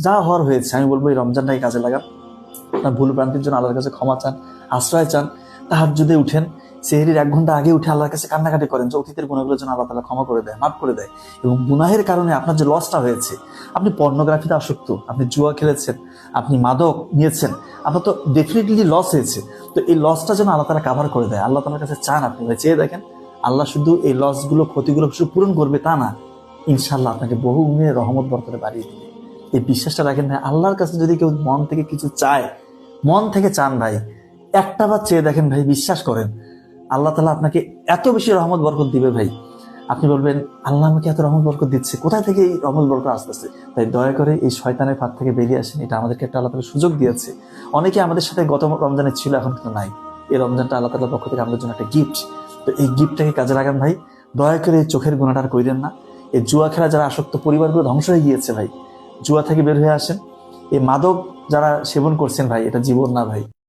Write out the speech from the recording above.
যা হওয়ার হয়েছে, আমি বলবো এই রমজানটাই কাজে লাগান। আপনার ভুল ভ্রান্তির জন্য আল্লাহর কাছে ক্ষমা চান, আশ্রয় চান, তাহাজ্জুদে উঠেন, সেহরির 1 ঘন্টা আগে উঠে আল্লাহর কাছে কান্নাকাটি করেন যে অতীতের গুণাগুলোর জন্য আল্লাহ তাআলা ক্ষমা করে দেয়, মাফ করে দেয়। এবং গুনাহের কারণে আপনার যে লসটা হয়েছে, আপনি পর্নোগ্রাফিতে আসক্ত, আপনি জুয়া খেলেছেন, আপনি মাদক নিয়েছেন, আপনার তো ডেফিনেটলি লস হয়েছে। তো এই লসটা যেন আল্লাহ তাআলা কাভার করে দেয়, আল্লাহ তাআলার কাছে চান। আপনি ভাই চেয়ে দেখেন, আল্লাহ শুধু এই লসগুলো, ক্ষতিগুলো শুধু পূরণ করবে তা না, ইনশাআল্লাহ আপনাকে বহু গুণে রহমত বরকতে বাড়িয়ে দিবে। এই বিশ্বাসটা রাখেন ভাই। আল্লাহর কাছে যদি কেউ মন থেকে কিছু চায়, মন থেকে চান ভাই, একটা বার চেয়ে দেখেন ভাই, বিশ্বাস করেন আল্লাহ তাআলা আপনাকে এত বেশি রহমত বরকত দিবে ভাই। আপনি বলবেন আল্লাহ আমাকে এত রহমত বরকত দিচ্ছে, কোথায় থেকে এই রহমত বরকত আসতেছে? তাই দয়া করে এই শয়তানের ফাঁদ থেকে বেরিয়ে আসেন। এটা আমাদেরকে একটা আল্লাহ তাআলা সুযোগ দিয়েছে। অনেকে আমাদের সাথে গত রমজানে ছিল, এখন কিন্তু নাই। এই রমজানটা আল্লাহ তাআলার পক্ষ থেকে আমাদের জন্য একটা গিফট। তো এই গিফটটাকে কাজে লাগান ভাই। দয়া করে এই চোখের গুণাটা আর কইরেন না। এই জুয়া খেলা যারা আসক্ত, পরিবারগুলো ধ্বংস হয়ে গিয়েছে ভাই। জুয়া থেকে বের হয়ে আসেন। এই মাদক যারা সেবন করছেন ভাই, এটা জীবন না ভাই।